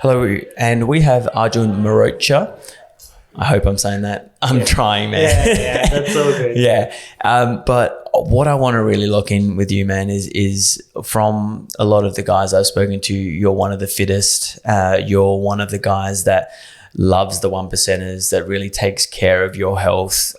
Hello, and we have Arjun Mehrotra. I hope I'm saying that. I'm trying, man. Yeah, that's all good. Yeah. But what I want to really look in with you, man, is from a lot of the guys I've spoken to, you're one of the fittest. You're one of the guys that loves the 1%ers, that really takes care of your health,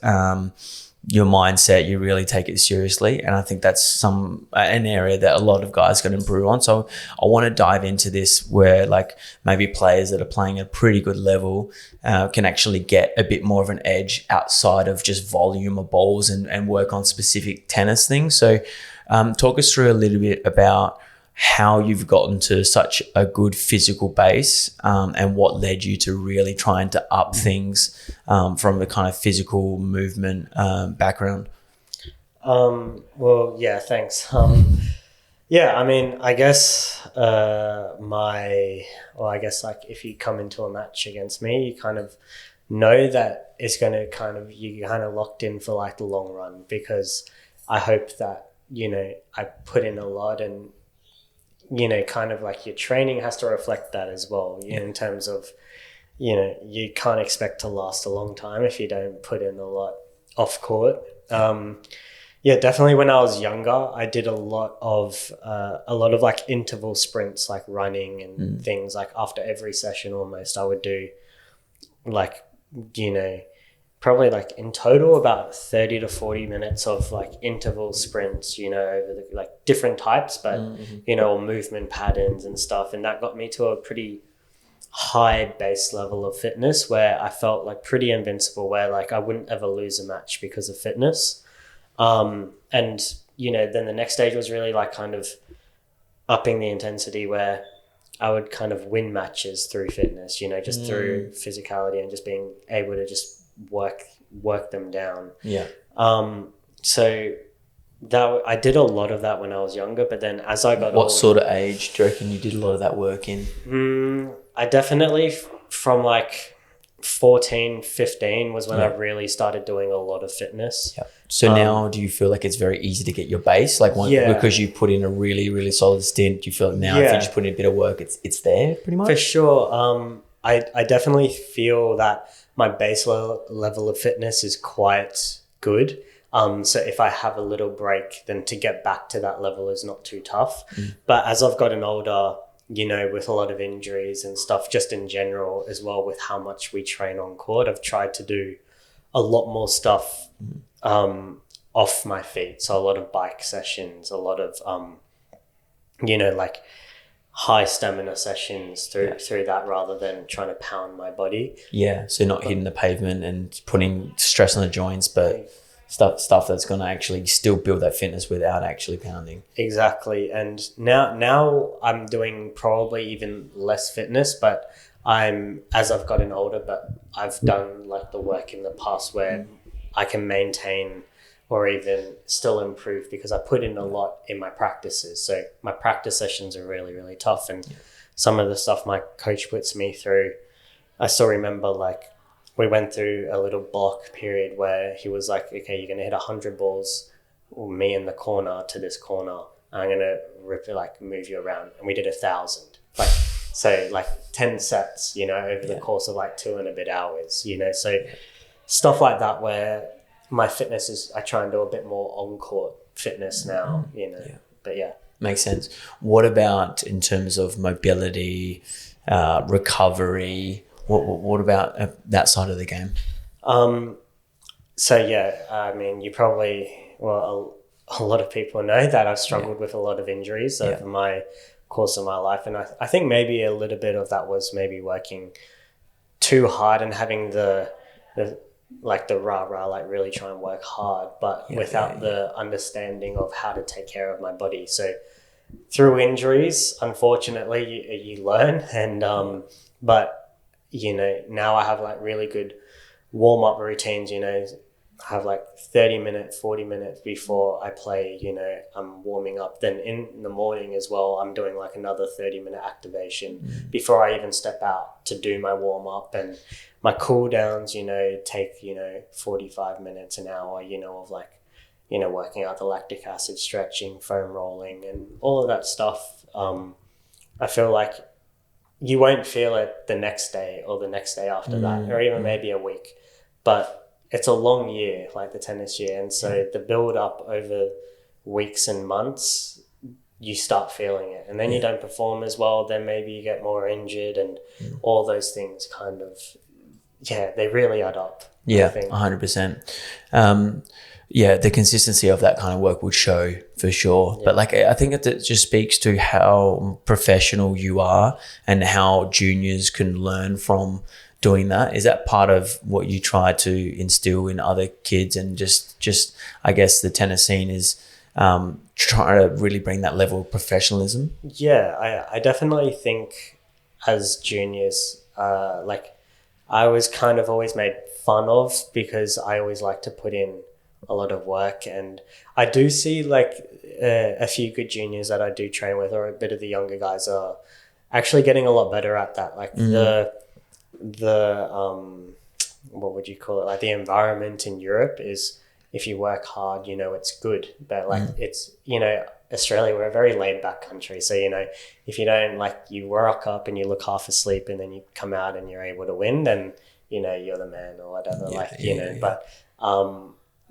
your mindset. You really take it seriously. And I think that's an area that a lot of guys can improve on. So I want to dive into this where like maybe players that are playing at a pretty good level can actually get a bit more of an edge outside of just volume of balls and work on specific tennis things. So talk us through a little bit about how you've gotten to such a good physical base and what led you to really trying to up things from the kind of physical movement background. Well, yeah, thanks. Yeah, I mean, I guess like if you come into a match against me, you kind of know that it's going to you're kind of locked in for like the long run, because I hope that, I put in a lot, and kind of like your training has to reflect that as well, in terms of, you can't expect to last a long time if you don't put in a lot off court. Yeah, definitely when I was younger, I did a lot of like interval sprints, like running and things. Like after every session almost, I would do like, probably like in total about 30 to 40 minutes of like interval sprints, over the, like different types, but, or movement patterns and stuff. And that got me to a pretty high base level of fitness where I felt like pretty invincible, where like I wouldn't ever lose a match because of fitness. And, then the next stage was really like kind of upping the intensity, where I would kind of win matches through fitness, just through physicality and just being able to just work them down. Yeah. So that I did a lot of that when I was younger, but then as I got older, what sort of age do you reckon you did a lot of that work in? I definitely from like 14, 15 was when I really started doing a lot of fitness. Yeah. So now do you feel like it's very easy to get your base? Like because you put in a really, really solid stint, do you feel like now if you just put in a bit of work, it's there pretty much? For sure. I definitely feel that my base level of fitness is quite good. So if I have a little break, then to get back to that level is not too tough. But as I've gotten older, with a lot of injuries and stuff, just in general as well, with how much we train on court, I've tried to do a lot more stuff off my feet. So a lot of bike sessions, a lot of, like high stamina sessions through that, rather than trying to pound my body. Yeah, so not hitting the pavement and putting stress on the joints, but stuff that's going to actually still build that fitness without actually pounding. Exactly. And now I'm doing probably even less fitness, but as I've gotten older, but I've done like the work in the past where I can maintain or even still improve, because I put in a lot in my practices. So my practice sessions are really, really tough. And some of the stuff my coach puts me through, I still remember like we went through a little block period where he was like, okay, you're going to hit 100 balls, me in the corner to this corner. I'm going to move you around. And we did 1,000. So 10 sets, over the course of like 2 and a bit hours, so stuff like that, where my fitness is, I try and do a bit more on-court fitness now, but yeah. Makes sense. What about in terms of mobility, recovery? What about that side of the game? So yeah, I mean, you probably, a lot of people know that I've struggled with a lot of injuries over my course of my life. And I think maybe a little bit of that was maybe working too hard and having the rah-rah, like really try and work hard, but without the understanding of how to take care of my body. So through injuries, unfortunately, you learn. And, but, now I have like really good warm-up routines, I have like 30 minutes, 40 minutes before I play, I'm warming up. Then in the morning as well, I'm doing like another 30-minute activation before I even step out to do my warm-up. And my cool downs, take, 45 minutes, an hour, of like, working out the lactic acid, stretching, foam rolling, and all of that stuff. I feel like you won't feel it the next day or the next day after that, or even maybe a week. But it's a long year, like the tennis year. And so the build up over weeks and months, you start feeling it. And then you don't perform as well. Then maybe you get more injured, and all those things kind of, they really add up. Yeah, 100%. The consistency of that kind of work would show for sure. But like, I think that it just speaks to how professional you are and how juniors can learn from doing that. Is that part of what you try to instill in other kids? And just I guess the tennis scene is trying to really bring that level of professionalism. Yeah, I definitely think as juniors, like I was kind of always made fun of because I always like to put in a lot of work. And I do see like a few good juniors that I do train with, or a bit of the younger guys are actually getting a lot better at that. Like the what would you call it? Like the environment in Europe is, if you work hard, it's good. But like it's, Australia, we're a very laid back country. So, if you don't, like, you rock up and you look half asleep and then you come out and you're able to win, then, you're the man or whatever. But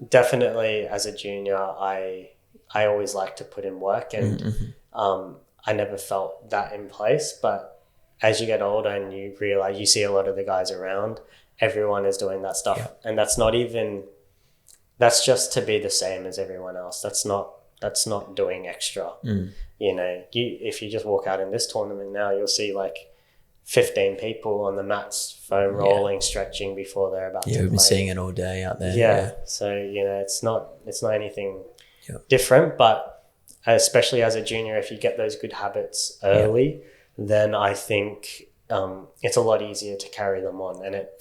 definitely as a junior, I always like to put in work, and I never felt that in place. But as you get older and you realize, you see a lot of the guys around, everyone is doing that stuff. And that's just to be the same as everyone else. That's not doing extra. If you just walk out in this tournament now, you'll see like 15 people on the mats, foam rolling, stretching before they're about to play. We've been seeing it all day out there. So, it's not anything different, but especially as a junior, if you get those good habits early, then I think it's a lot easier to carry them on, and it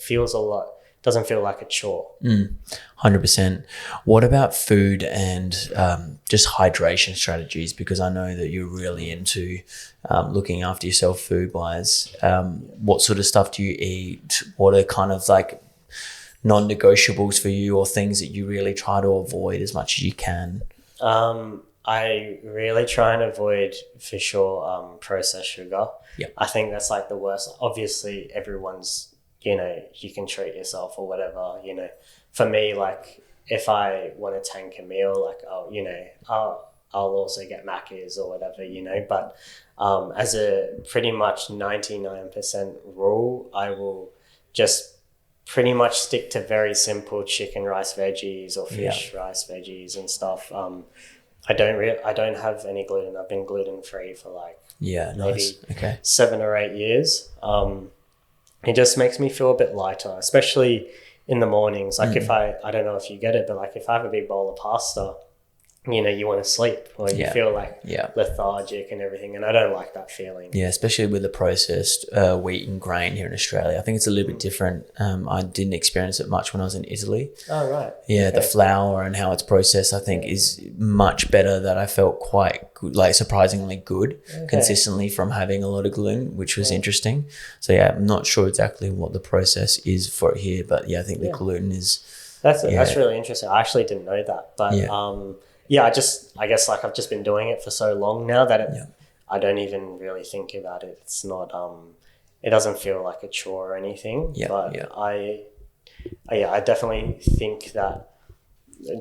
doesn't feel like a chore. 100%. What about food and just hydration strategies? Because I know that you're really into looking after yourself food-wise. What sort of stuff do you eat? What are kind of like non-negotiables for you, or things that you really try to avoid as much as you can? I really try and avoid, for sure, processed sugar. I think that's like the worst. Obviously, everyone's, you can treat yourself or whatever, For me, like, if I want to tank a meal, like, I'll also get Macca's or whatever, But as a pretty much 99% rule, I will just pretty much stick to very simple chicken, rice, veggies, or fish, rice, veggies and stuff. I don't have any gluten. I've been gluten free for like maybe 7 or 8 years. It just makes me feel a bit lighter, especially in the mornings. Like if I don't know if you get it, but like if I have a big bowl of pasta, you want to sleep, or you feel like lethargic and everything. And I don't like that feeling. Yeah, especially with the processed wheat and grain here in Australia. I think it's a little bit different. I didn't experience it much when I was in Italy. Oh, right. Yeah, the flour and how it's processed, I think, is much better. That I felt quite good, like surprisingly good consistently from having a lot of gluten, which was interesting. So, I'm not sure exactly what the process is for it here, but I think the gluten is... That's really interesting. I actually didn't know that, but... I guess like I've just been doing it for so long now that I don't even really think about it. It's not, it doesn't feel like a chore or anything. I definitely think that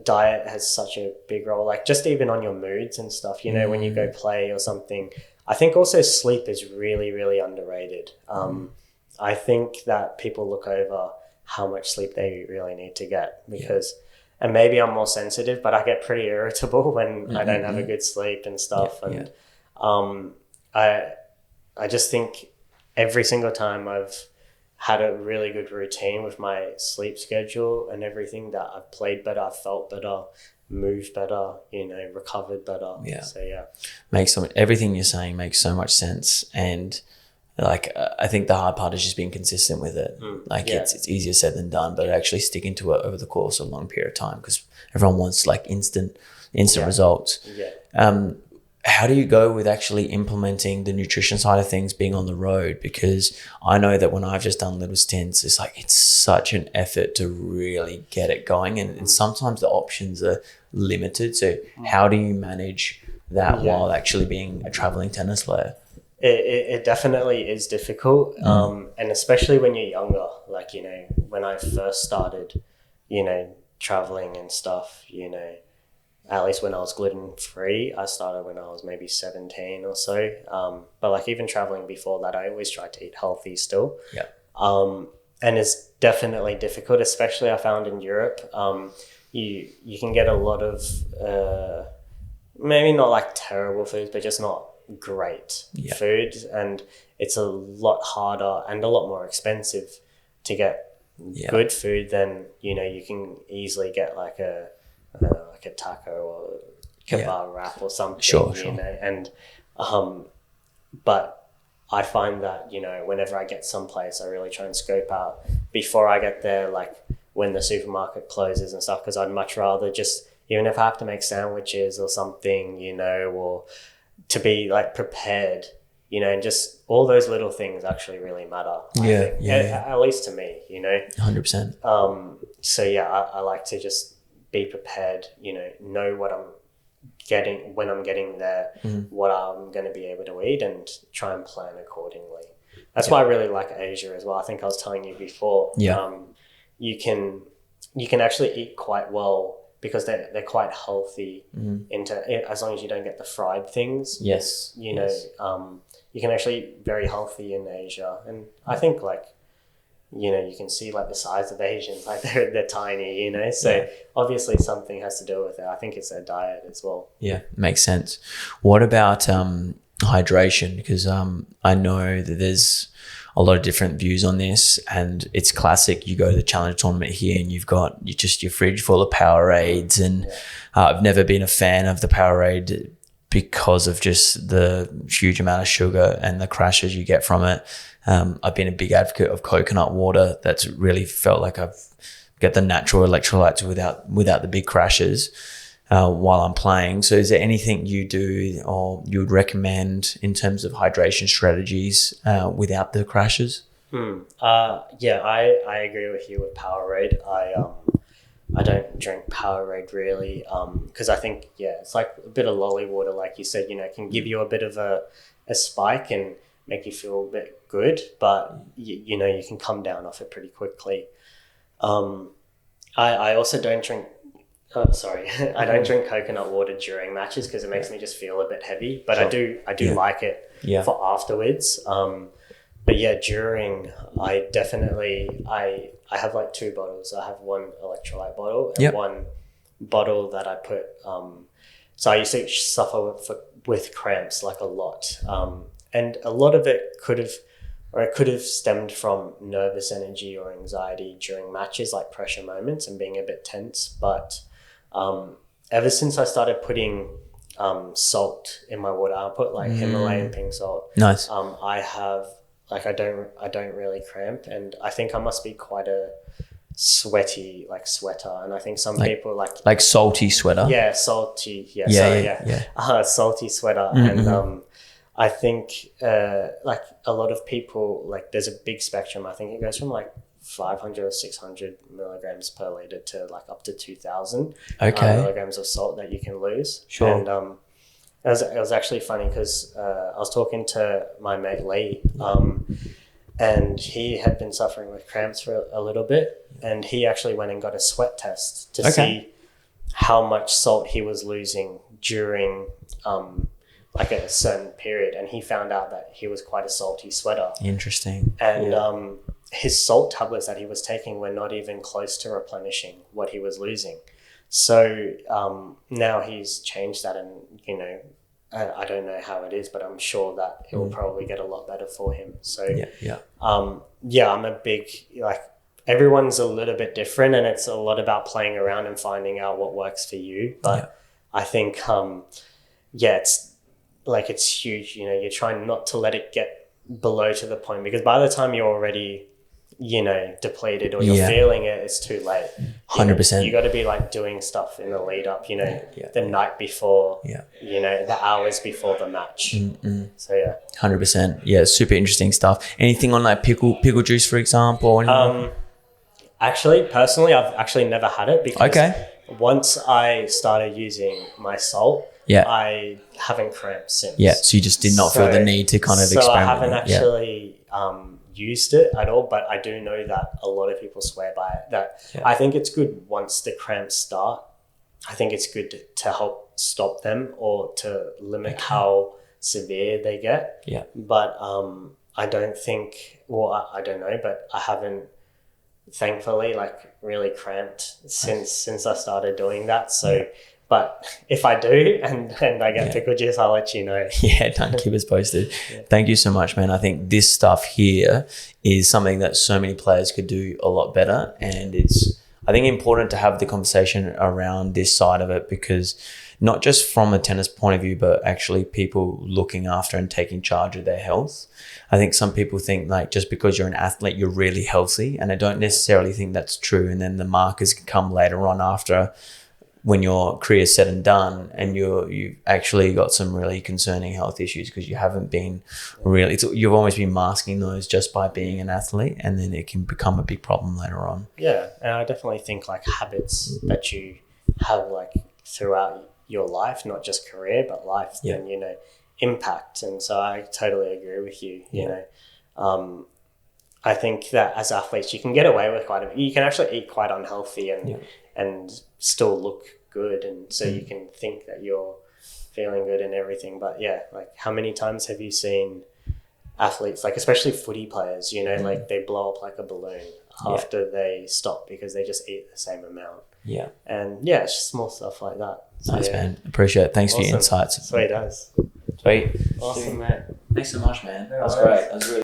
diet has such a big role, like just even on your moods and stuff, when you go play or something. I think also sleep is really, really underrated. I think that people look over how much sleep they really need to get because... And maybe I'm more sensitive, but I get pretty irritable when I don't have a good sleep and stuff. I just think every single time I've had a really good routine with my sleep schedule and everything, that I've played better, I've felt better, moved better, recovered better. So everything you're saying makes so much sense. And like, I think the hard part is just being consistent with it. It's easier said than done, but actually sticking to it over the course of a long period of time, because everyone wants like instant results. How do you go with actually implementing the nutrition side of things being on the road? Because I know that when I've just done little stints, it's such an effort to really get it going. And sometimes the options are limited. So how do you manage that while actually being a traveling tennis player? It definitely is difficult, and especially when you're younger. Like, you know, when I first started, you know, traveling and stuff, you know, at least when I was gluten free, I started when I was maybe 17 or so. But like even traveling before that, I always tried to eat healthy still. Yeah. And it's definitely difficult, especially I found in Europe. You can get a lot of maybe not like terrible foods, but just not great food, and it's a lot harder and a lot more expensive to get good food than, you know, you can easily get like a taco or kebab wrap or something. Sure. You know, and but I find that, you know, whenever I get someplace, I really try and scope out before I get there, like when the supermarket closes and stuff, because I'd much rather just, even if I have to make sandwiches or something, you know, or to be like prepared, you know, and just all those little things actually really matter. I think. At least to me, you know. 100%. So yeah, I like to just be prepared, you know what I'm getting when I'm getting there, what I'm going to be able to eat, and try and plan accordingly. That's why I really like Asia as well. I think I was telling you before. You can actually eat quite well because they're quite healthy as long as you don't get the fried things. Yes. You know, you can actually eat very healthy in Asia, and I think like, you know, you can see like the size of Asians, like they're tiny, you know, so obviously something has to do with it. I think it's their diet as well. Yeah, makes sense. What about hydration? Because I know that there's a lot of different views on this, and it's classic. You go to the challenge tournament here and you've got your fridge full of Powerades, and I've never been a fan of the Powerade because of just the huge amount of sugar and the crashes you get from it. I've been a big advocate of coconut water. That's really felt like I've got the natural electrolytes without the big crashes while I'm playing. So is there anything you do or you would recommend in terms of hydration strategies without the crashes? I agree with you with Powerade. I don't drink Powerade really because I think, it's like a bit of lolly water, like you said, you know, can give you a bit of a spike and make you feel a bit good, but you know, you can come down off it pretty quickly. I also don't drink I don't drink coconut water during matches because it makes me just feel a bit heavy, but I do like it for afterwards. But yeah, during, I definitely I have like 2 bottles. I have one electrolyte bottle and one bottle that I put so I used to suffer with cramps like a lot, and a lot of it could have stemmed from nervous energy or anxiety during matches, like pressure moments and being a bit tense. But ever since I started putting salt in my water, I put like Himalayan pink salt. Nice. I have like I don't really cramp, and I think I must be quite a sweaty sweater, and I think some people like salty sweater. Salty. Salty sweater. And I think like a lot of people, like there's a big spectrum. I think it goes from like 500 or 600 milligrams per liter to like up to 2000 milligrams of salt that you can lose. Sure. And it was actually funny because I was talking to my mate Lee, and he had been suffering with cramps for a little bit, and he actually went and got a sweat test to see how much salt he was losing during like a certain period, and he found out that he was quite a salty sweater. Interesting. And his salt tablets that he was taking were not even close to replenishing what he was losing. So now he's changed that, and you know, I don't know how it is, but I'm sure that it will probably get a lot better for him. So I'm a big, like, everyone's a little bit different, and it's a lot about playing around and finding out what works for you. But I think it's huge. You know, you're trying not to let it get below to the point, because by the time you're already, you know, depleted or you're feeling it, it's too late. 100%. You got to be like doing stuff in the lead up, you know, the night before, you know, the hours before the match. So 100%. Yeah, super interesting stuff. Anything on like pickle juice, for example? Or actually, personally, I've actually never had it because once I started using my salt, Yeah. I haven't cramped since. Yeah. So you just did not feel the need to kind of experiment. So I haven't actually used it at all, but I do know that a lot of people swear by it. That I think it's good once the cramps start. I think it's good to help stop them or to limit how severe they get. Yeah. But I don't think, well, I don't know, but I haven't, thankfully, like really cramped since I started doing that. So, but if I do and I get pickle juice, I'll let you know. Yeah, don't keep us posted. Thank you so much, man. I think this stuff here is something that so many players could do a lot better, and it's, I think, important to have the conversation around this side of it, because not just from a tennis point of view, but actually people looking after and taking charge of their health. I think some people think like just because you're an athlete, you're really healthy, and I don't necessarily think that's true. And then the markers can come later on after, when your career's said and done, and you've actually got some really concerning health issues because you haven't been really, you've almost been masking those just by being an athlete, and then it can become a big problem later on. Yeah, and I definitely think like habits that you have like throughout your life, not just career, but life, then, you know, impact. And so I totally agree with you, you know. I think that as athletes, you can get away with quite a bit. You can actually eat quite unhealthy and still look good. And so you can think that you're feeling good and everything. But yeah, like how many times have you seen athletes, like especially footy players, you know, like they blow up like a balloon after they stop because they just eat the same amount. Yeah. And yeah, it's just small stuff like that. So, nice, man. Appreciate it. Thanks for your insights. Sweet as. Sweet. Awesome, man. Thanks so much, man. That was great. That was really